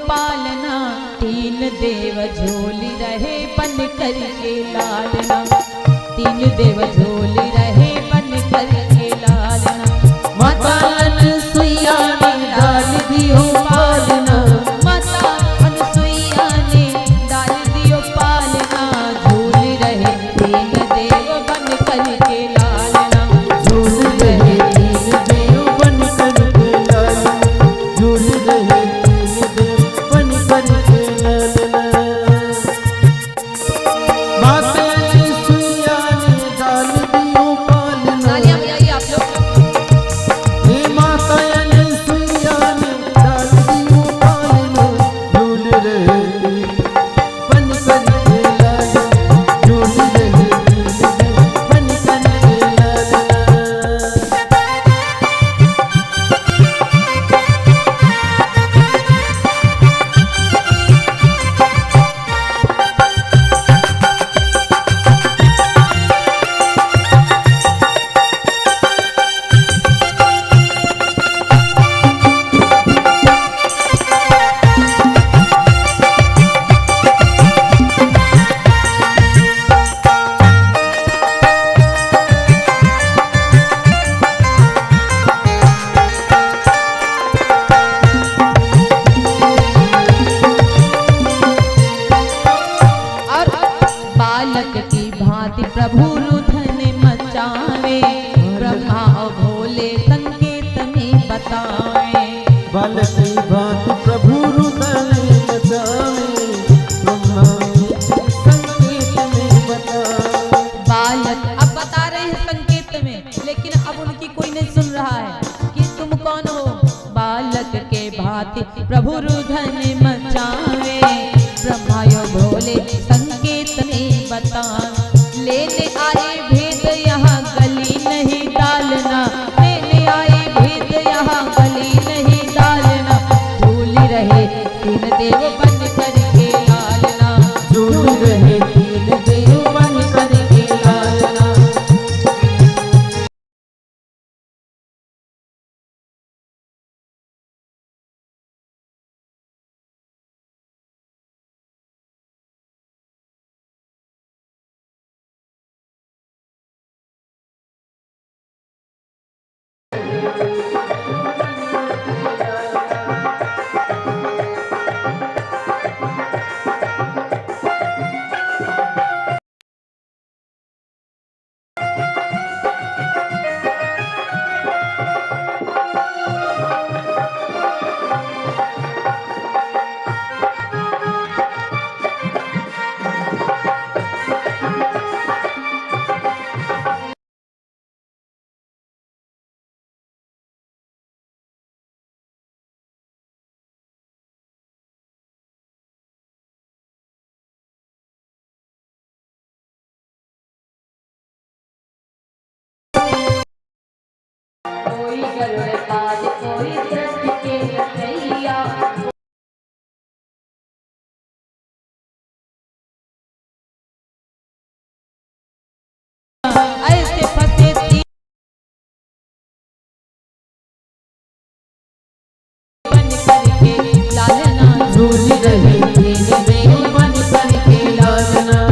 पालना, तीन देव झोली रहे बन करके लालना, तीन देव झोली रहे बन करके लालना। माता अनसुईया ने डाल दियो पालना, माता अनसुईया ने डाल दियो पालना, झूल रहे तीन देव बन करके लालना, झूल रहे तीन देव बन करके लालना, झूल रहे तीन देव बन करके लालना। माता अनसुईया ने डाल दियो पालना, तालियां बजाइए आप लोग। हे माता अनसुईया ने डाल दियो पालना, झूल रहे तीन बन करके लालना, झूल रहे तीन देव बन करके लालना। और बालक की भांति प्रभु रुधन मचावे, ब्रह्मा और भोले संकेत में बतावे। बालक की भांति प्रभु रुदन मचावे, ब्रह्मा संकेत में बतावे। बालक अब बता रहे हैं संकेत में, लेकिन अब उनकी कोई नहीं सुन रहा है कि तुम कौन हो। बालक के भांति प्रभु रुधन मचावे, ब्रह्मा और भोले संकेत में बतावे। लेने आए भेद यहाँ गली नहीं डालना, लेने आए भेद यहाँ गली नहीं डालना, झूली रहे तीन देव बन करके लालना, झूल रहे तीन देव बन करके लालना। कोई गरुड़ काज कोई सृष्टि के रचैया, ऐसे फंसे तीन बन करके लालना, झूल रहे तीन देव बन करके लालना।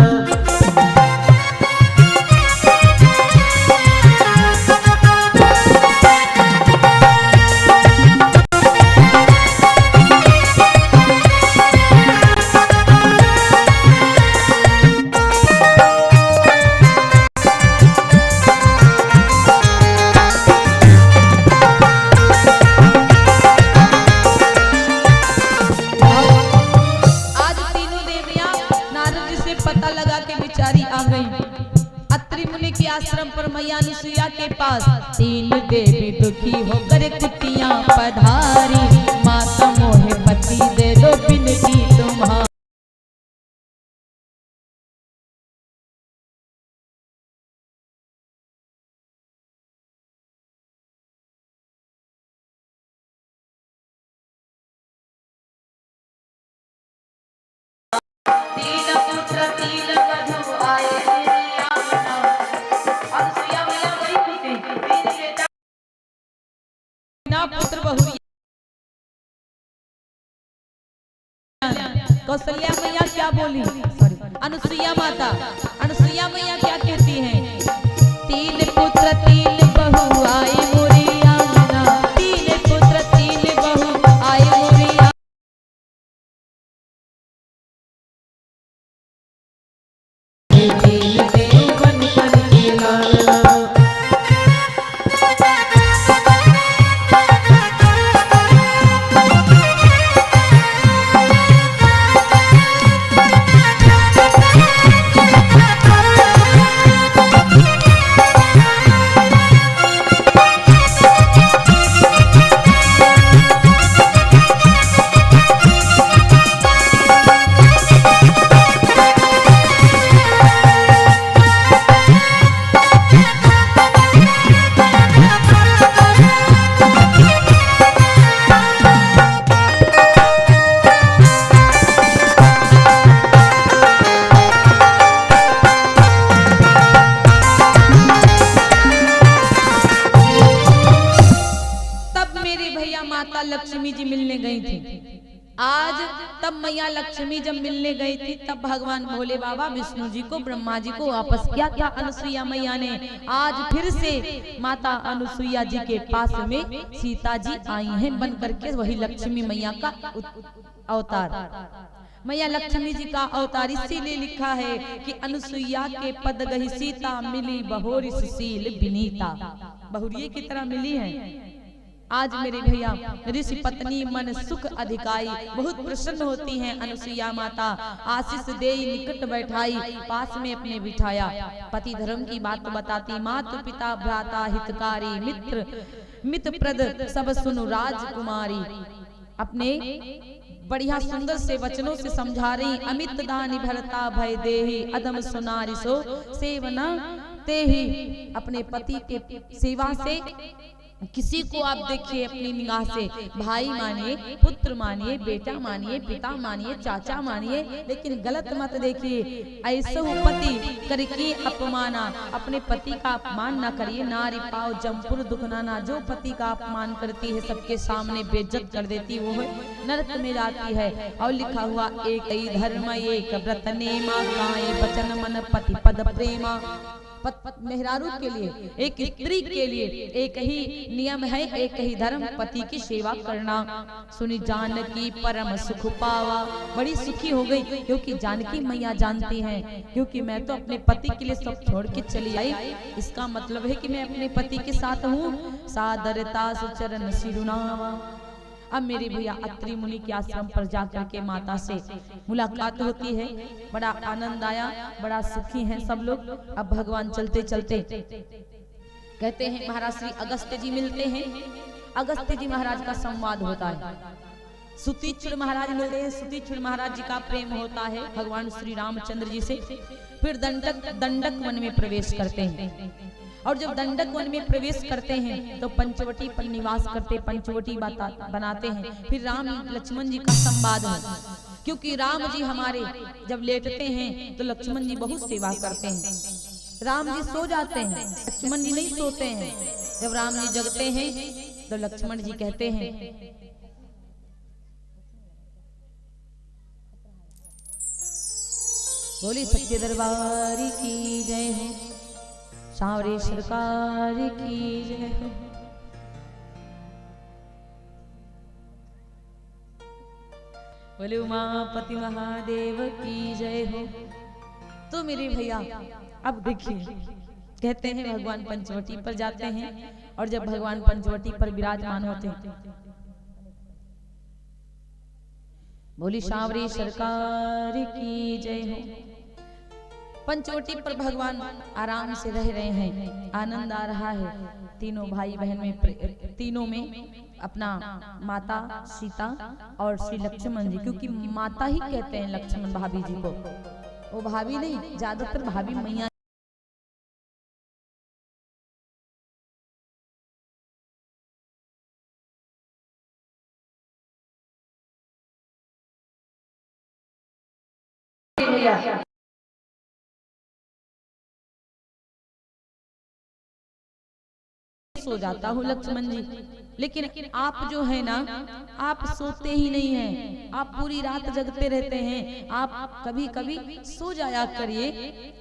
आज तीनों देवियां नारद जी से पता लगा के बेचारी आ गई अत्रि मुनि के आश्रम पर मैया अनुसुईया के पास। तीन देवी दुखी होकर कुटिया पधारी, माता मोहे पति दे दो बिनती तुम्हारी। तीन पुत्र तीन वधू आए तेरी आमना, अनुसुईया मैया बड़ी खुशी, तीन बेटा ना पुत्र बहु कौशल्या मैया क्या बोली, सॉरी, अनुसुईया माता, अनुसुईया मैया क्या कहती हैं, तीन पुत्र तीन बहू आई मोरी आंगना, तीन पुत्र तीन बहू आई मोरी आंगना। तीन देव बन करके लाना। माता लक्ष्मी जी मिलने गई थी। आज तब मैया लक्ष्मी जब मिलने गई थी तब भगवान भोले बाबा विष्णु जी को ब्रह्मा जी को वापस किया। क्या अनुसुईया मैया ने आज फिर से माता अनुसुईया जी के पास में सीता जी आई हैं बन करके वही लक्ष्मी मैया का अवतार। मैया लक्ष्मी जी का अवतार इसीलिए लिखा है कि अनुसुईया के पद गही सीता मिली बहोरी सुशील विनीता। बहुरिये की तरह मिली है। आज मेरे भैया ऋषि पत्नी मन सुख अधिकाई बहुत प्रसन्न होती हैं। अनुसुईया माता आशीष दे निकट बैठाई पास में अपने बिठाया। पति धर्म की बात बताती माता पिता भ्राता हितकारी मित्र मित्र प्रद सब सुनु राजकुमारी। अपने बढ़िया सुंदर से वचनों से समझा रही। अमित दानी भरता भय देही अदम सुनारी सो सेवना ते ही। अपने पति के सेवा से किसी को आप देखिए अपनी निगाह से भाई मानिए पुत्र मानिए बेटा मानिए पिता मानिए चाचा मानिए, लेकिन गलत मत देखिए। ऐसे पति करके अपमाना, अपने पति का अपमान ना करिए। नारी पाओ जमपुर दुखनाना, जो पति का अपमान करती है सबके सामने बेइज्जत कर देती वो नरक में जाती है। और लिखा हुआ एक ही धर्म एक व्रत नेमा गाए वचन मन पति पद प्रेमा। मेहरारू के लिए एक स्त्री के लिए एक ही नियम है, एक ही धर्म, पति की सेवा करना। सुनी जानकी परम सुख पावा। बड़ी सुखी हो गई क्योंकि जानकी मैया जानती हैं क्योंकि मैं तो अपने पति के लिए सब छोड़ के चली आई। इसका मतलब है कि मैं अपने पति के साथ हूँ। सादरता सुचरण सिरुनावा। अब मेरे भैया अत्रि मुनि के आश्रम पर जाकर के माता से मुलाकात होती है। बड़ा आनंद आया, बड़ा सुखी हैं सब लोग। अब भगवान चलते चलते कहते हैं महाराज श्री अगस्त्य जी मिलते हैं। अगस्त्य जी महाराज का संवाद होता है। सुतीक्षण महाराज मिलते हैं। सुतीक्षण महाराज जी का प्रेम होता है भगवान श्री रामचंद्र जी से। फिर दंडक वन में प्रवेश करते हैं। और जब दंडक वन में प्रवेश करते हैं तो पंचवटी पर निवास करते, पंचवटी बनाते हैं। फिर राम लक्ष्मण जी का संवाद है क्योंकि राम जी हमारे जब लेटते हैं तो लक्ष्मण जी बहुत सेवा करते हैं। राम जी सो जाते हैं, लक्ष्मण जी नहीं सोते हैं। जब राम जी जगते हैं तो लक्ष्मण जी कहते हैं बोली सच्चे दरबार की जय हो, सांवरे सरकार की जय हो। बोले उमापति महादेव की जय हो। तो मेरे भैया अब देखिए कहते हैं भगवान पंचवटी पर जाते हैं और जब भगवान पंचवटी पर विराजमान होते हैं बोली सांवरे सरकार की जय हो। पंचवटी पर भगवान आराम से रह रहे हैं, आनंद आ रहा है। तीनों भाई बहन में तीनों में अपना माता सीता और श्री लक्ष्मण जी, क्योंकि माता ही कहते हैं लक्ष्मण भाभी जी को, वो भाभी नहीं, ज्यादातर भाभी मैया। सो जाता हूँ लक्ष्मण जी, लेकिन आप जो है ना, आप सोते ही नहीं हैं, आप पूरी रात जगते रहते हैं, आप कभी कभी सो जाया करिए।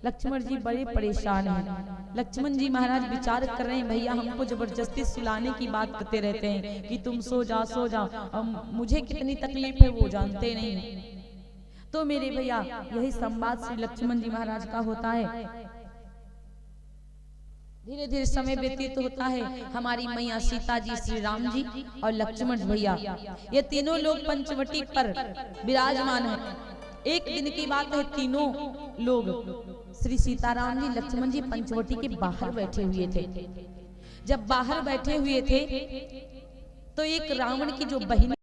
लक्ष्मण जी बड़े परेशान हैं। लक्ष्मण जी महाराज विचार कर रहे हैं, भैया हमको जबरदस्ती सुलाने की बात करते रहते हैं कि तुम सो जाओ सो जाओ, अब मुझे कितनी तकलीफ है वो जानते नहीं। तो मेरे भैया यही संवाद श्री लक्ष्मण जी महाराज का होता है। धीरे धीरे समय व्यतीत होता है। हमारी मैया सीता जी, श्री राम जी और लक्ष्मण भैया, ये तीनों लोग पंचवटी पर विराजमान हैं। एक दिन की बात है, तीनों लोग श्री सीताराम जी, लक्ष्मण जी पंचवटी के बाहर बैठे हुए थे। जब बाहर बैठे हुए थे तो एक रावण की जो बहिनी